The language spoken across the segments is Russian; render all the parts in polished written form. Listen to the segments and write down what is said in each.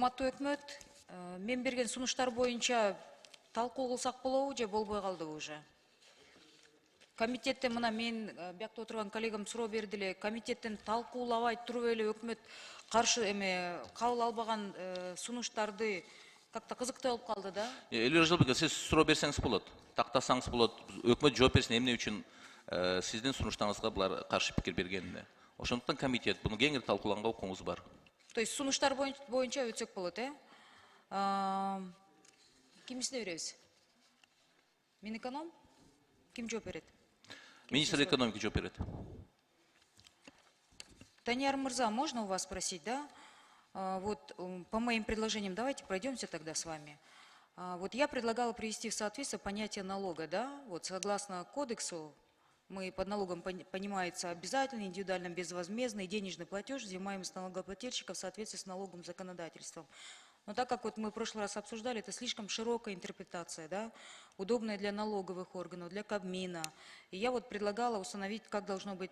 Урматтуу өкмөт, мен берген сунуштар боюнча талкуу кылсак болобу же болбой калдыбы уже? Комитеттен мына мен биякта отурган коллегам суроо берди эле, комитеттен талкуулабай туруп эле өкмөт каршы кабыл албаган сунуштарды как-то кызыктуу болуп калды да. Элвира Жылбековна, сиз суроо берсеңиз болот, тактасаңыз болот. Өкмөт жооп берсин эмне үчүн сиздин сунуштарыңызга булар каршы пикир бергенине. Ошондуктан комитет буну кеңири талкуулаганга укугуңуз бар. То есть сунуштар боюнча өтсөк болот, Кимисине беребиз? Минэконом? Ким жооп берет? Министр экономики жооп берет. Таньяр Мырза, можно у вас спросить, да? Вот по моим предложениям давайте пройдемся тогда с вами. Вот я предлагала привести в соответствие понятие налога, да? Вот согласно кодексу, мы под налогом понимается обязательный, индивидуально безвозмездный денежный платеж, взимаемый с налогоплательщика в соответствии с налоговым законодательством. Но так как вот мы в прошлый раз обсуждали, это слишком широкая интерпретация, да, удобная для налоговых органов, для Кабмина. И я вот предлагала установить, как должно быть,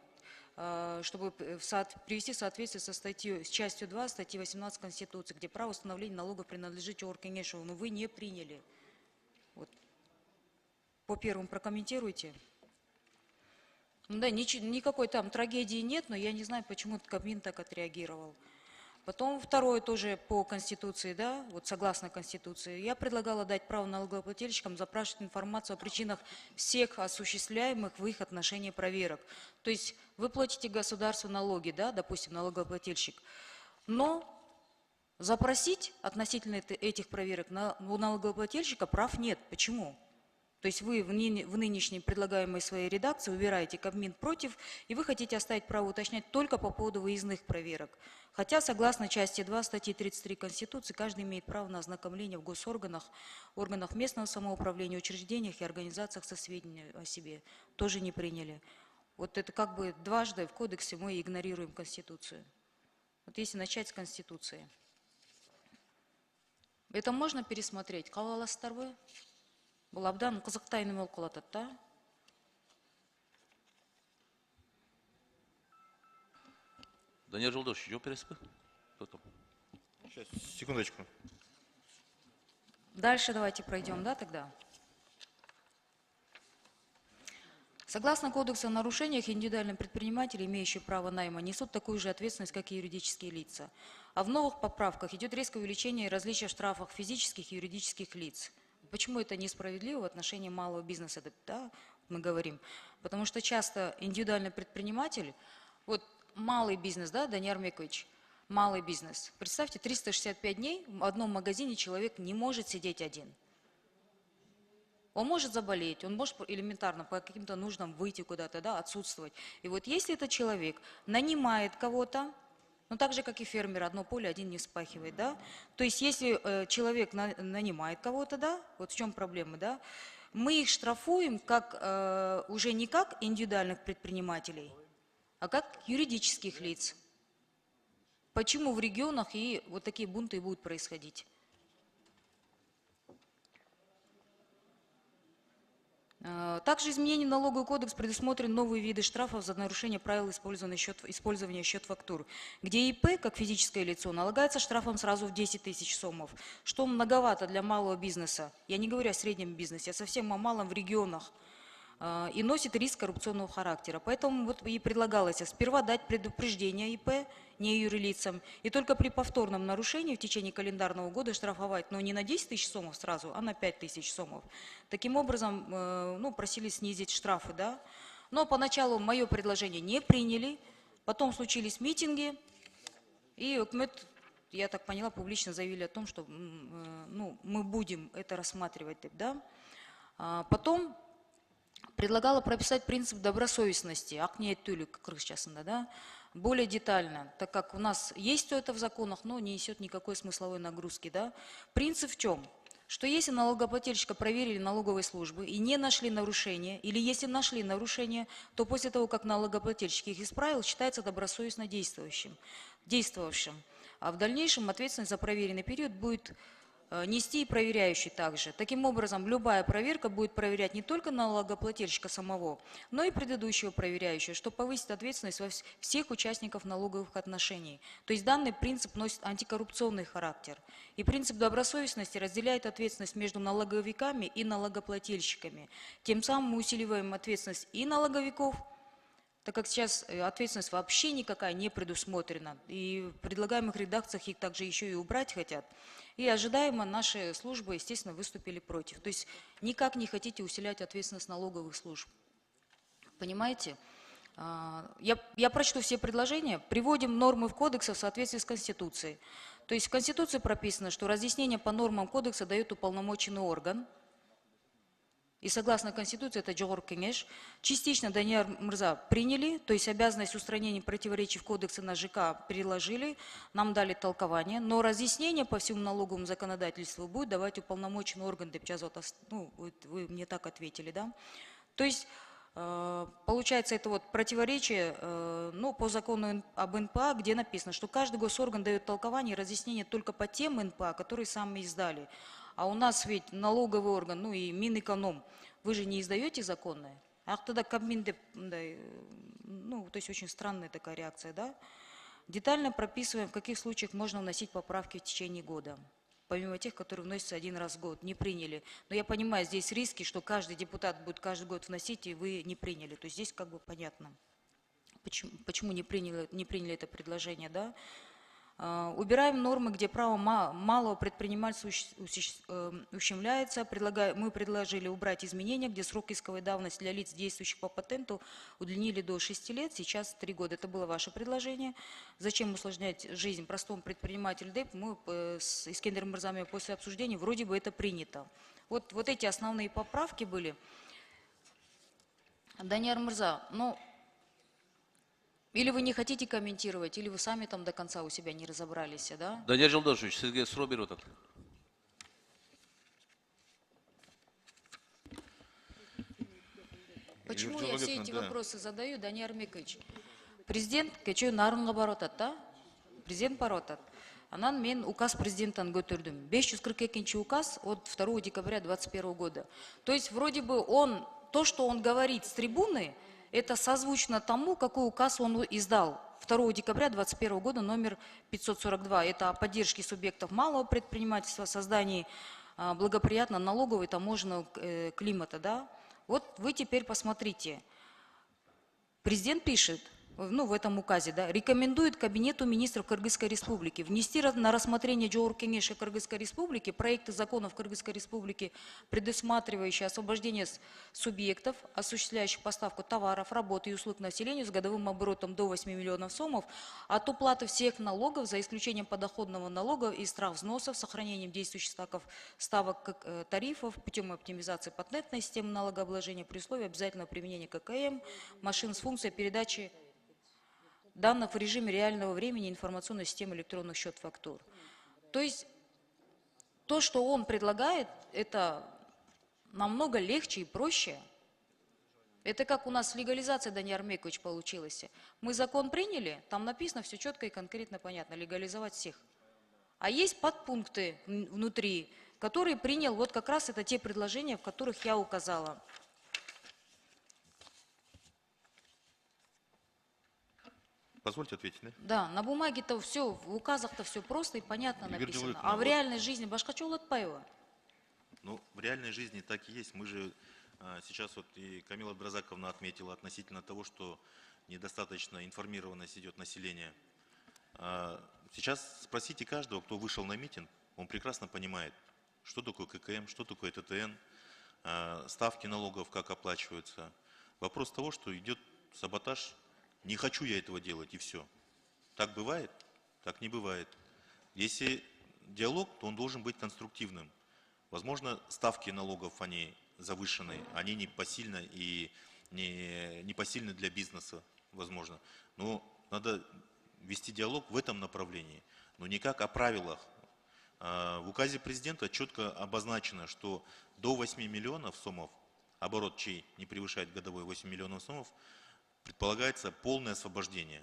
чтобы привести в соответствие с частью 2 статьи 18 Конституции, где право установления налогов принадлежит Оргкеңешеву, но вы не приняли. Вот. По первым прокомментируйте. Ну да, никакой там трагедии нет, но я не знаю, почему Кабмин так отреагировал. Потом второе тоже по Конституции, да, вот согласно Конституции. Я предлагала дать право налогоплательщикам запрашивать информацию о причинах всех осуществляемых в их отношении проверок. То есть вы платите государству налоги, да, допустим, налогоплательщик, но запросить относительно этих проверок у налогоплательщика прав нет. Почему? То есть вы в нынешней предлагаемой своей редакции убираете Кабмин против, и вы хотите оставить право уточнять только по поводу выездных проверок. Хотя, согласно части 2 статьи 33 Конституции, каждый имеет право на ознакомление в госорганах, органах местного самоуправления, учреждениях и организациях со сведениями о себе. Тоже не приняли. Вот это как бы дважды в кодексе мы игнорируем Конституцию. Вот если начать с Конституции. Это можно пересмотреть? Калаластар вы? Бұл абдан қызықтайны мол қылатады, да? Данияр Жолдошевич, жооп бересиз бе? Сейчас, секундочку. Дальше давайте пройдем, да, тогда? Согласно Кодексу о нарушениях, индивидуальные предприниматели, имеющие право найма, несут такую же ответственность, как и юридические лица. А в новых поправках идет резкое увеличение различия в штрафах физических и юридических лиц. Почему это несправедливо в отношении малого бизнеса, да, мы говорим? Потому что часто индивидуальный предприниматель, вот малый бизнес, да, Данияр Мекович, малый бизнес. Представьте, 365 дней в одном магазине человек не может сидеть один. Он может заболеть, он может элементарно по каким-то нуждам выйти куда-то, да, отсутствовать. И вот если этот человек нанимает кого-то, ну, так же, как и фермер, одно поле один не вспахивает, да? То есть, если человек нанимает кого-то, да, вот в чем проблема, да? Мы их штрафуем как, уже не как индивидуальных предпринимателей, а как юридических лиц. Почему в регионах и вот такие бунты будут происходить? Также изменение налоговый кодекс предусмотрен новые виды штрафов за нарушение правил использования счет-фактур, где ИП, как физическое лицо, налагается штрафом сразу в 10 тысяч сомов, что многовато для малого бизнеса. Я не говорю о среднем бизнесе, а совсем о малом в регионах. И носит риск коррупционного характера. Поэтому вот и предлагалось сперва дать предупреждение ИП, не юрлицам, и только при повторном нарушении в течение календарного года штрафовать, но не на 10 тысяч сомов сразу, а на 5 тысяч сомов. Таким образом, ну, просили снизить штрафы, да. Но поначалу мое предложение не приняли, потом случились митинги, и өкмөт, я так поняла, публично заявили о том, что ну, мы будем это рассматривать, да. Потом предлагала прописать принцип добросовестности, акниеттүүлүк кыргызчасында, да, более детально, так как у нас есть все это в законах, но не несет никакой смысловой нагрузки, да. Принцип в чем? Что если налогоплательщика проверили налоговые службы и не нашли нарушения, или если нашли нарушения, то после того, как налогоплательщик их исправил, считается добросовестно действовавшим. А в дальнейшем ответственность за проверенный период будет нести и проверяющий также. Таким образом, любая проверка будет проверять не только налогоплательщика самого, но и предыдущего проверяющего, что повысит ответственность всех участников налоговых отношений. То есть данный принцип носит антикоррупционный характер. И принцип добросовестности разделяет ответственность между налоговиками и налогоплательщиками. Тем самым мы усиливаем ответственность и налоговиков, так как сейчас ответственность вообще никакая не предусмотрена. И в предлагаемых редакциях их также еще и убрать хотят. И ожидаемо наши службы, естественно, выступили против. То есть никак не хотите усилять ответственность налоговых служб. Понимаете? Я прочту все предложения. Приводим нормы в кодексе в соответствии с Конституцией. То есть в Конституции прописано, что разъяснение по нормам кодекса дает уполномоченный орган. И согласно Конституции, это Джогор Кенеш, частично Данияр Мырза приняли, то есть обязанность устранения противоречий в кодексе на ЖК переложили, нам дали толкование, но разъяснение по всему налоговому законодательству будет давать уполномоченный орган, ну, вы мне так ответили, да? То есть, получается, это вот противоречие, ну, по закону об НПА, где написано, что каждый госорган дает толкование и разъяснение только по тем НПА, которые сами издали. А у нас ведь налоговый орган, ну и Минэконом, вы же не издаете законные? А тогда Кабмин, ну, то есть очень странная такая реакция, да? Детально прописываем, в каких случаях можно вносить поправки в течение года. Помимо тех, которые вносятся один раз в год, не приняли. Но я понимаю, здесь риски, что каждый депутат будет каждый год вносить, и вы не приняли. То есть здесь как бы понятно, почему не приняли это предложение, да? Убираем нормы, где право малого предпринимательства ущемляется. Мы предложили убрать изменения, где срок исковой давности для лиц, действующих по патенту, удлинили до 6 лет, сейчас 3 года. Это было ваше предложение. Зачем усложнять жизнь простому предпринимателю ДЭП? Мы с Искендером Мырзами после обсуждения вроде бы это принято. Вот эти основные поправки были. Данияр Мырза, ну... Или вы не хотите комментировать, или вы сами там до конца у себя не разобрались, да? Данияр Жолдошевич, сізге сұрау беріп отыр. Почему я все эти вопросы задаю, Данияр Микович? Президент кечөө нарынға барып атат, да? Президент барып атат. Анан мен указ президенттан көтөрдүм. 542 указ от 2 декабря 2021 года. То есть вроде бы то, что он говорит с трибуны, это созвучно тому, какой указ он издал 2 декабря 2021 года, номер 542. Это о поддержке субъектов малого предпринимательства, создании благоприятного налогового и таможенного климата. Да? Вот вы теперь посмотрите. Президент пишет, ну, в этом указе, да, рекомендует Кабинету министров Кыргызской Республики внести на рассмотрение Джогор Кенеша Кыргызской Республики проекты законов Кыргызской Республики, предусматривающие освобождение субъектов, осуществляющих поставку товаров, работ и услуг населению с годовым оборотом до 8 миллионов сомов от уплаты всех налогов, за исключением подоходного налога и штрафвзносов, с сохранением действующих ставок тарифов путем оптимизации патентной системы налогообложения при условии обязательного применения ККМ, машин с функцией передачи данных в режиме реального времени информационной системы электронных счет-фактур. То есть то, что он предлагает, это намного легче и проще. Это как у нас с легализацией, Данияр Микович, получилось. Мы закон приняли, там написано все четко и конкретно понятно, легализовать всех. А есть подпункты внутри, которые принял, вот как раз это те предложения, в которых я указала. Позвольте ответить, да? Да, на бумаге-то все, в указах-то все просто и понятно Игорь написано. Джавлетович, А в вот- реальной жизни башкачу Латпаева. Ну, в реальной жизни так и есть. Мы же сейчас вот и Камила Бразаковна отметила относительно того, что недостаточно информированность идет население. Сейчас спросите каждого, кто вышел на митинг, он прекрасно понимает, что такое ККМ, что такое ТТН, ставки налогов, как оплачиваются. Вопрос того, что идет саботаж. Не хочу я этого делать, и все. Так бывает? Так не бывает. Если диалог, то он должен быть конструктивным. Возможно, ставки налогов, они завышены, они не посильны и не посильны для бизнеса, возможно. Но надо вести диалог в этом направлении, но никак о правилах. В указе президента четко обозначено, что до 8 миллионов сомов, оборот чей не превышает годовой 8 миллионов сомов, предполагается полное освобождение.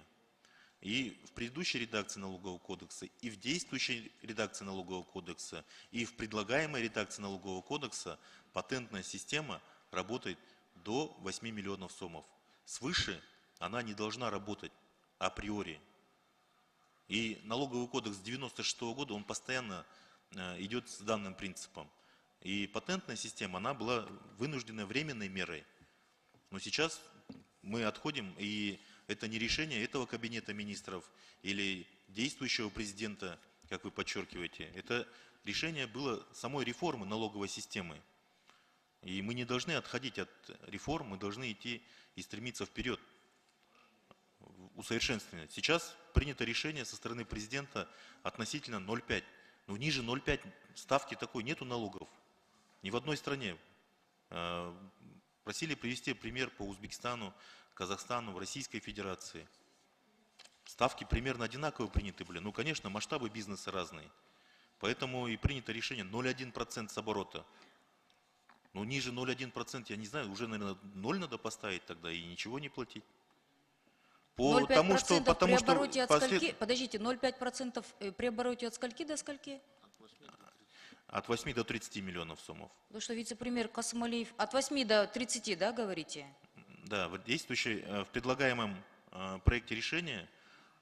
И в предыдущей редакции налогового кодекса, и в действующей редакции налогового кодекса, и в предлагаемой редакции налогового кодекса патентная система работает до 8 миллионов сомов. Свыше она не должна работать априори. И налоговый кодекс 96 года, он постоянно идет с данным принципом. И патентная система, она была вынуждена временной мерой. Но сейчас мы отходим, и это не решение этого кабинета министров или действующего президента, как вы подчеркиваете. Это решение было самой реформы налоговой системы. И мы не должны отходить от реформ, мы должны идти и стремиться вперед, усовершенствования. Сейчас принято решение со стороны президента относительно 0,5. Но ниже 0,5 ставки такой нету налогов. Ни в одной стране. Просили привести пример по Узбекистану, Казахстану, в Российской Федерации. Ставки примерно одинаково приняты были. Ну, конечно, масштабы бизнеса разные. Поэтому и принято решение 0,1% с оборота. Но ниже 0,1%, я не знаю, уже, наверное, 0 надо поставить тогда и ничего не платить. 0,5% при обороте от скольки? Подождите, 0,5% при обороте от скольки до скольки? От 8 до 30 миллионов сомов. Потому что вице-премьер Касымалиев от 8 до 30, да, говорите? Да, в предлагаемом проекте решения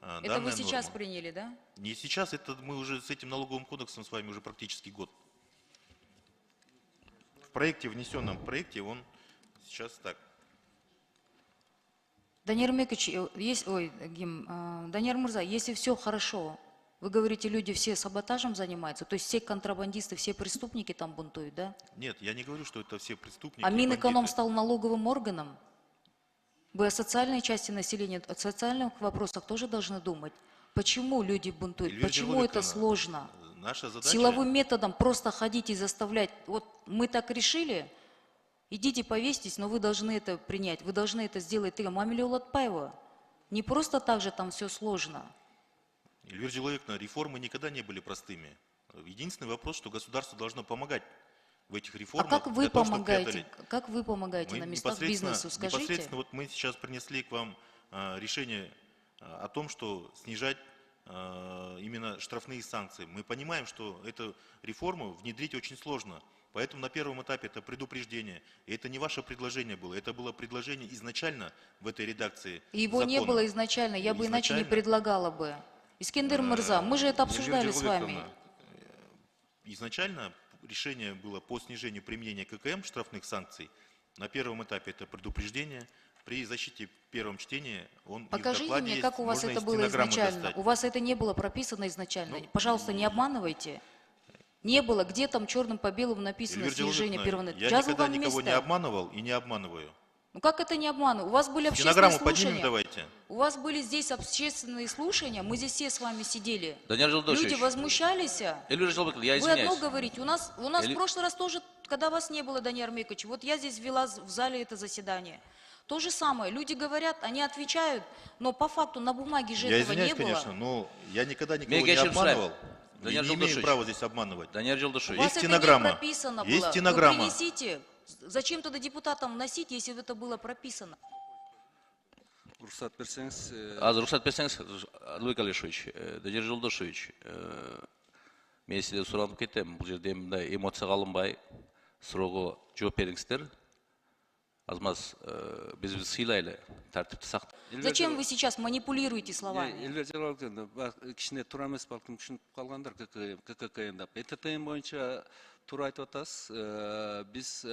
Это вы сейчас приняли, да? Не сейчас, это мы уже с этим налоговым кодексом с вами уже практически год. В проекте, внесенном проекте, он сейчас так. Даниил Мекович, Даниил Мурза, если все хорошо, вы говорите, люди все саботажем занимаются, то есть все контрабандисты, все преступники там бунтуют, да? Нет, я не говорю, что это все преступники. А Минэконом стал налоговым органом? Вы о социальной части населения, о социальных вопросах тоже должны думать. Почему люди бунтуют? Эльвира Почему это Джанбековна, сложно? Наша задача... Силовым методом просто ходить и заставлять. Вот мы так решили, идите повесьтесь, но вы должны это принять. Вы должны это сделать. Мамиле Улатпаева. Не просто так же там все сложно. Эльвира Джанбековна, реформы никогда не были простыми. Единственный вопрос, что государство должно помогать в этих реформах. А как вы помогаете? Как вы помогаете Мы на местах бизнесу, скажите? Непосредственно вот мы сейчас принесли к вам решение о том, что снижать именно штрафные санкции. Мы понимаем, что эту реформу внедрить очень сложно. Поэтому на первом этапе это предупреждение. И это не ваше предложение было, это было предложение изначально в этой редакции Его закона. не было изначально, я бы иначе не предлагала бы. Искендер Мырза, мы же это обсуждали с вами. Изначально решение было по снижению применения ККМ, штрафных санкций. На первом этапе это предупреждение. При защите в первом чтении он Покажите мне, как у вас это было изначально. У вас это не было прописано изначально. Пожалуйста, не обманывайте. Не было. Где там черным по белому написано снижение первого? Я никогда никого не обманывал и не обманываю. Ну как это не обманываю? У вас были общественные Стенограмму поднимем слушания. давайте. У вас были здесь общественные слушания, мы здесь все с вами сидели. Даниил Жолдошевич. Люди возмущались. Эльвира Жолдошевна, я Вы извиняюсь. одно говорите. У нас в прошлый раз тоже, когда вас не было, Даниил Армекович, вот я здесь вела в зале это заседание. То же самое. Люди говорят, они отвечают, но по факту на бумаге же Я этого не извиняюсь, было. конечно, но я никогда никого не Мегащин обманывал. Даниил Я не имею Жолдошевич. права здесь обманывать. Даниил У Жолдошевич. вас Есть это стенограмма. не прописано было. Есть стенограмма. Вы принесите. Зачем тогда депутатам вносить, если это было прописано? Рұқсат берсеңіз, Азыр рұқсат берсеңіз, Луик Алешевич, Даниил Жолдошевич, мен сізден сұранып кетемін. Бұл жерде мындай эмоцияға алынбай, сұрауға жауап беріңіздер. Азмаз біз сыйлайлы, тәртіпті сақтайық. Зачем вы сейчас манипулируете словами? Эльвира Джанбековна, кішкене тура емес балким түшініп қалғандар ККК-ны. ЭТТ бойынша тура айтып атасыз. Біз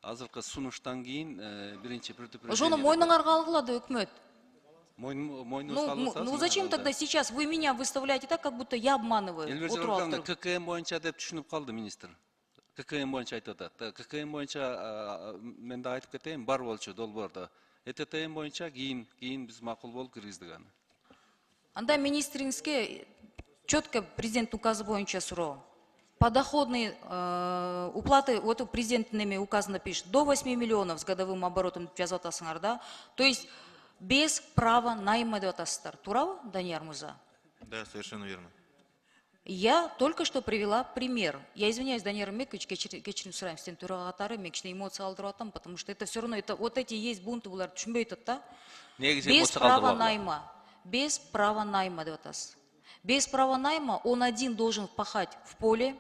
азыркы сунуштан кейін биринчи предупреждение. Жоны мойныңарга алгылады өкмөт. Мойнуңузга Ну зачем тогда сейчас вы меня выставляете так, как будто я обманываю? Эльвира Джанбековна, ККМ бойынша деп түшүнүп калды министр. ККМ бойынша айтып атат. ККМ бойынша мен да айтып кетейин, бар болчу долбоордо. ЭТТМ бойынша кийин биз макул болуп киргиздик аны. Анда министриңизге четко президент указы боюнча суроо. Подоходные уплаты, вот президенттин указында пишет, до 8 миллионов с годовым оборотом жазып атасыңар, да? То есть без права найма деп атасыздар. Туурабы, Данияр Мырза? Да, совершенно верно. Я только что привела пример. Я извиняюсь, Данияр Мекович, кечирим сурайм, сен төрага катары, мен кичине эмоция алдырып атам, потому что это все равно, это вот эти есть бунты, булар түшүнбөй атат, да? Негизи Без эмоция права калдырбагыла. найма. без права найма деп атасыз. Без права найма он один должен пахать в поле,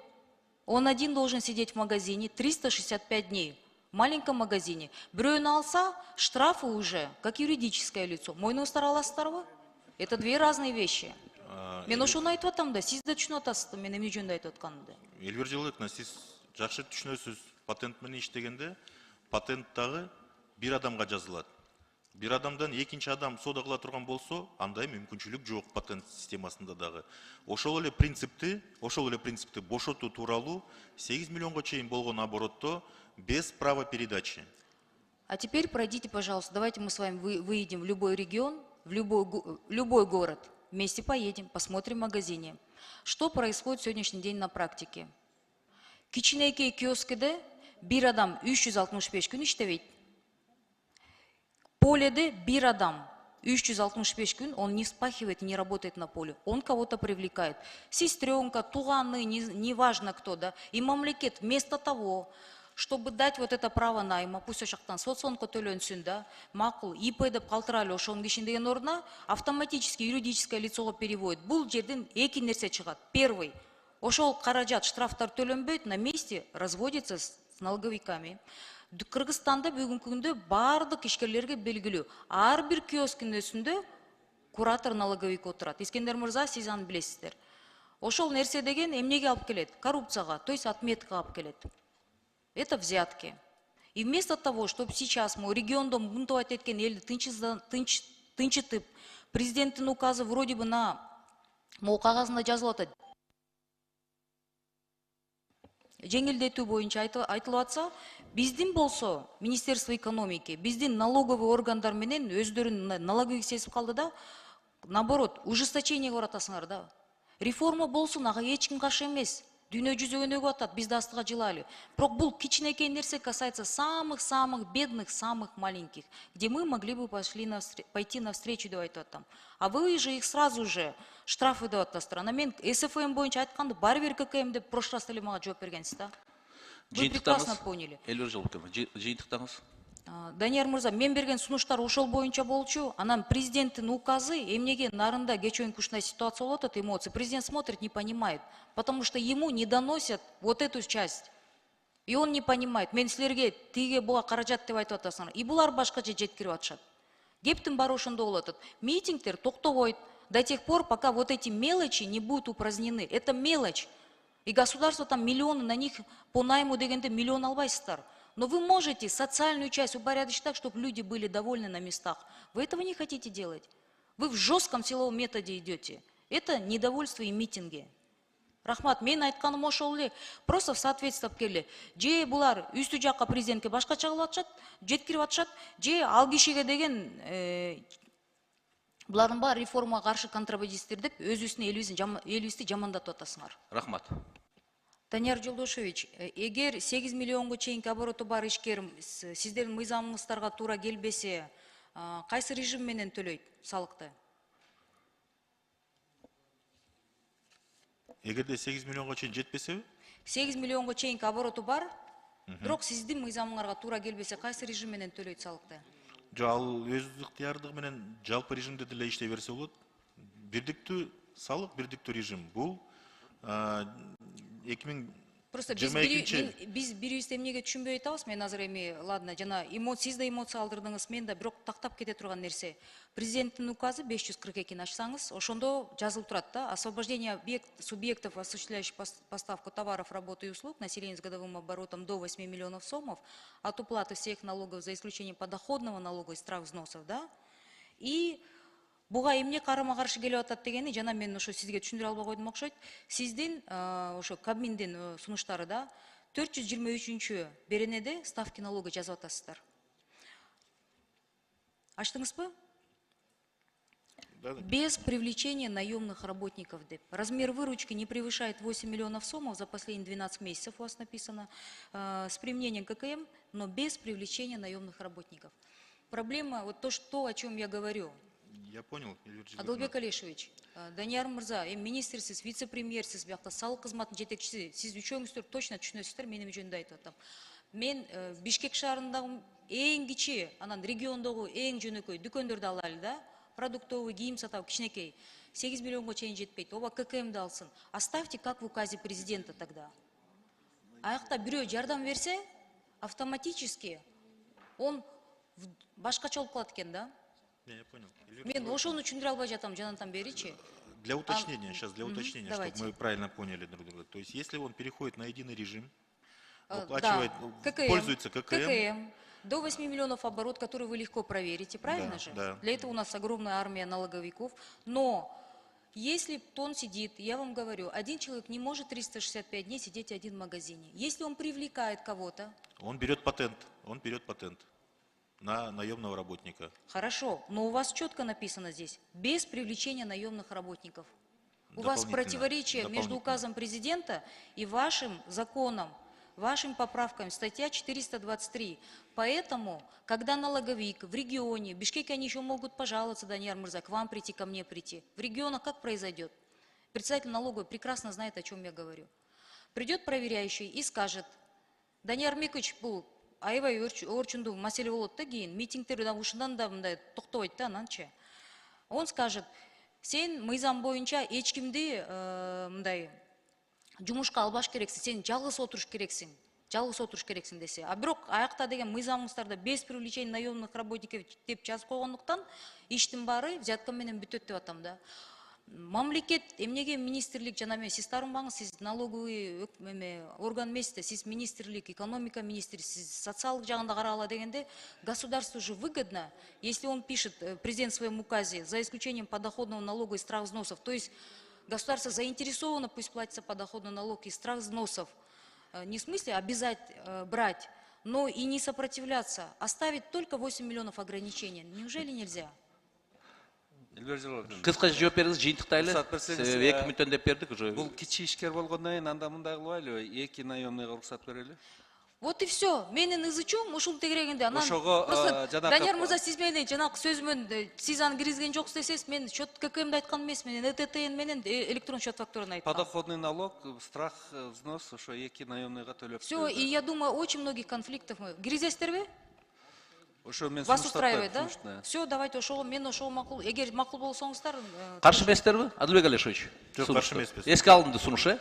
он один должен сидеть в магазине 365 дней. В маленьком магазине. Біреуін алса, штрафы уже, как юридическое лицо. Мойны аласыздар ғой? Это две разные вещи. Мен ошону айтып атам да, сиз да түшүнүп атасыз да, мен эмне жөнүндө айтып атканымды. Эльвир Жылыковна, сиз жакшы түшүнөсүз, патент менен иштегенде патент дагы бир адамга жазылат. Бир адамдан экинчи адам соода кыла турган болсо, андай мүмкүнчүлүк жок патент системасында дагы. Ошол эле принципти бошотуу тууралуу 8 миллионго чейин болгон оборотто без права передачи. А теперь пройдите, пожалуйста, давайте мы с вами выедем в любой регион, в любой город. Вместе поедем, посмотрим в магазине. Что происходит в сегодняшний день на практике? Кичинекей киоскеде бир адам 365 күн иштебейт. Поледе бир адам 365 күн, он не вспахивает и не работает на поле. Он кого-то привлекает. Сестренка, туганы, неважно кто, да. И мамлекет вместо того, чтобы дать вот это право найма, пусть ошақтан соцфондко төлөнсүн да, макул, ИП деп калтыралы ошонун кишин деген ордуна автоматически юридическое лицого переводит. Бул жерден эки нерсе чыгат. Первый, ошол каражат, штрафтар төлөнбөйт, на месте разводится с налоговиками. Кыргызстанда бүгүнкү күндө бардык ишкерлерге белгилүү. Ар бир киоскинин өсүндө куратор налоговик отурат. Искендер мырза, сиз аны билесиздер. Ошол нерсе деген эмнеге алып келет? Коррупцияга, то есть отметкага алып келет. Это взятки. И вместо того, чтобы сейчас мы регионда бунтовать эткен элди тынчытып, президенттин указы вроде бы на кагазында жазылып атат. Жеңилдетүү боюнча айтылып атса, биздин болсо Министерство экономики, биздин налоговый органдар менен өздөрүн налоговик сезип калды да, наоборот, ужесточениеге баратасыңар да. Реформа болсун, ага эч ким каршы эмес. Дүйнө жүзү өнөгүп атат, биз да астыга жылайлы. Бирок бул кичинекей нерсе касается самых бедных, самых маленьких, где мы могли бы пойти навстречу деп айтып атам. А вы же их сразу же штрафы деп атасыздар. Ана мен СФМ боюнча айтканды баары бир ККМ деп прошлый раз эле мага жооп бергенсиз да. Вы прекрасно поняли. Эльвир Жылыковна, жыйынтыктаңыз. Данияр мырза, мен берген сунуштар ошол боюнча болчу. Анан президенттин указы эмнеге нарында кечөөнкү ушундай ситуация болуп атат, эмоции. Президент смотрит, не понимает, потому что ему не доносят вот эту часть. И он не понимает. Мен силерге тиге буга каражат деп айтып атасыңар. И булар башкача жеткирип атышат. Кептин баары ошондо болуп атат. Митингдер токтобойт до тех пор, пока вот эти мелочи не будут упразднены. Это мелочь. И государство там миллионы на них по найму дегенде миллион албайсыздар. Но вы можете социальную часть упорядочить так, чтобы люди были довольны на местах. Вы этого не хотите делать. Вы в жестком силовом методе идете. Это недовольство и митинги. Рахмат, мен айтканым ошол эле. Просто в соответствии келе. Же булар үстү жакка президентке башкача кылып атышат, жеткирип атышат, же ал кишиге деген булардын баары реформага каршы контрабандисттер деп өзүбүздүн элибизди жамандатып атасыңар. Рахмат. Данияр Жолдошевич, эгер 8 миллионго чейинки обороту бар ишкер сиздердин мыйзамыңыздарга туура келбесе, кайсы режим менен төлөйт салыкты? Эгерде 8 миллионго чейин жетпесеби? 8 миллионго чейинки обороту бар, бирок сиздин мыйзамыңарга туура келбесе, кайсы режим менен төлөйт салыкты? Жо ал өз ыктыярдыгы менен жалпы режимде деле иштей берсе болот. Бирдиктүү салык, бирдиктүү режим. Бул 2022 Просто биз бирибизди эмнеге түшүнбөй атабыз. Мен азыр эми, ладно, жана сиз да эмоция алдырдыңыз, мен да бирок тактап кете турган нерсе. Президенттин указы 542-ни ачсаңыз, ошондо жазылып турат да: освобождение субъектов, осуществляющих поставку товаров, работ и услуг, населения с годовым оборотом до 8 миллионов сомов от уплаты всех налогов за исключением подоходного налога и штраф взносов, да? И буга эмне карама-каршы келип атат дегени, жана мен ошо сизге түшүндүрө албай койдум окшойт. Сиздин ошо Кабминдин сунуштары да 423 беренеде ставки налога жазып атасыздар. Ачтыңызбы? Без привлечения наемных работников деп. Размер выручки не превышает 8 миллионов сомов за последние 12 месяцев, у вас написано, с применением ККМ, но без привлечения наемных работников. Проблема, вот то, о чем я говорю. Я понял. Адылбек Алешевич, Данияр мырза, министрсиз, вице-премьерсиз, биякта салык кызматынын жетекчиси, сиз үчөөңүздөр точно түшүнөсүздөр, мен эми жөнүндө айтып атам. Мен Бишкек шаарындагы эң кичи, анан региондогу эң жөнөкөй дүкөндөрдү алайлы да. продуктовый, кийим сатабы, кичинекей. 8 миллионга чейин жетпейт. Оба ККМ'ді алсын. Оставьте как в указе президента тогда. Аяқта бирөө жардам берсе, автоматически он башкача болуп калат экен да. Я понял. Мен ошону түшүндүрө албай жатам жанатан беричи. Для уточнения, сейчас для уточнения, чтобы давайте. мы правильно поняли друг друга. То есть, если он переходит на единый режим, Да, оплачивает, пользуется ККМ, до 8 миллионов оборот, который вы легко проверите, правильно Да, же? да. Для этого у нас огромная армия налоговиков. Но если он сидит, я вам говорю, один человек не может 365 дней сидеть один в магазине. Если он привлекает кого-то, он берет патент на наемного работника. хорошо, но у вас четко написано здесь, без привлечения наемных работников. У вас Дополнительно, противоречие между дополнительно. указом президента и вашим законом, вашим поправкам, статья 423. Поэтому, когда налоговик в регионе, в Бишкеке они еще могут пожаловаться, Данияр Мырза, к вам прийти, ко мне прийти. В регионах как произойдет? Председатель налоговой прекрасно знает, о чем я говорю. Придет проверяющий и скажет: Данияр Микович, бұл аябай орчунду маселе болот да кийин, митингтер ушундан да мындай токтобойт да ананчы. Он скажет: сен мыйзам боюнча эч кимди мындай жумушка албаш керексиң, сен жалгыз отуруш керексиң десе. А бирок аякта деген мыйзамыбыздарда без привлечения наемных работников деп жазып койгондуктан иштин баары взятка менен бүтөт деп атам да. Мамлекет эмнеге министрлик жана мен сиз тарынбаңыз, сиз налоговый орган эмес да, сиз министрлик, экономика министри, сиз социалдык жагында карагыла дегенде, государству же выгодно, если он пишет, президент в своем указе, за исключением подоходного налога и страх взносов, то есть государство заинтересовано, пусть платится подоходный налог и страх взносов, не в смысле обязать брать, но и не сопротивляться, оставить только 8 миллионов ограничений. Неужели нельзя? Элбер Жалалдин. Кыскача жооп бериңиз, жыйынтыктайлы. Рұқсат берсеңіз, Себеби 2 мүнөттөн деп бердик уже. Бул кичи ишкер болгондон кийин анда мындай кылбайлыбы? 2 наемныйга уруксат берели. Вот и все. Менин ызычум ушул тегерегинде. Анан Ошого, просто жанакы- Данияр Мырза, сиз менен жанакы сөзүмөн сиз аны киргизген жоксуз десеңиз, мен счет ККМди айткан эмес, мен ЭТТН менен электрон счет фактураны айткам. Подоходный налог, страх, взнос, ошо 2 наемныйга төлөп. Все, и я думаю, очень многих конфликтов мы. Киргизесиздерби? Ошо мен Вас сунуштап устраивает, да? сунуштайм. Все, давайте ошого, мен ошого макул. Эгер макул болсоңуздар, Каршы эмессиздерби, Адылбек Алишович? Жок, каршы эмеспиз. Эске алынды сунуш, э?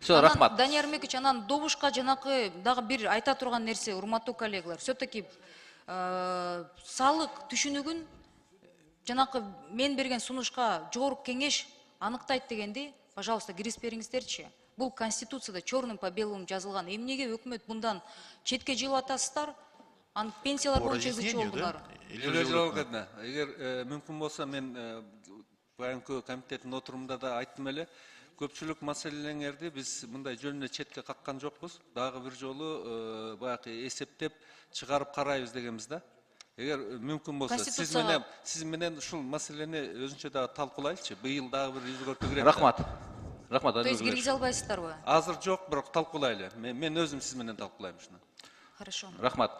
Все, анан рахмат. Данияр Мекич, анан добушка жанакы дагы бир айта турган нерсе, урматтуу коллегалар. Все-таки салык түшүнүгүн жанакы мен берген сунушка жогорку кеңеш аныктайт дегенди, пожалуйста, киргизип бериңиздерчи. Бул Конституцияда черным по белому жазылган. Эмнеге өкмөт мындан четке жылып атасыздар? Ан пенсиялар По боюнча ызычы разъяснению, болдуңар. да? Элбер Жалалдин, эгер мүмкүн болсо мен байыркы комитеттин отурумунда да айттым эле. Көпчүлүк маселелерди биз мындай жөн эле четке каккан жокпуз. Дагы бир жолу баягы эсептеп чыгарып карайбыз дегенбиз да. Эгер мүмкүн болсо сиз менен ушул маселени өзүнчө дагы талкуулайлычы. Быйыл дагы бир өзгөртүү керек. Рахмат. Рахмат, То есть Адылбек киргизе албайсыздарбы? Азыр жок, бирок талкуулайлы. Мен өзүм сиз менен талкуулайм ушуну. Хорошо. Рахмат.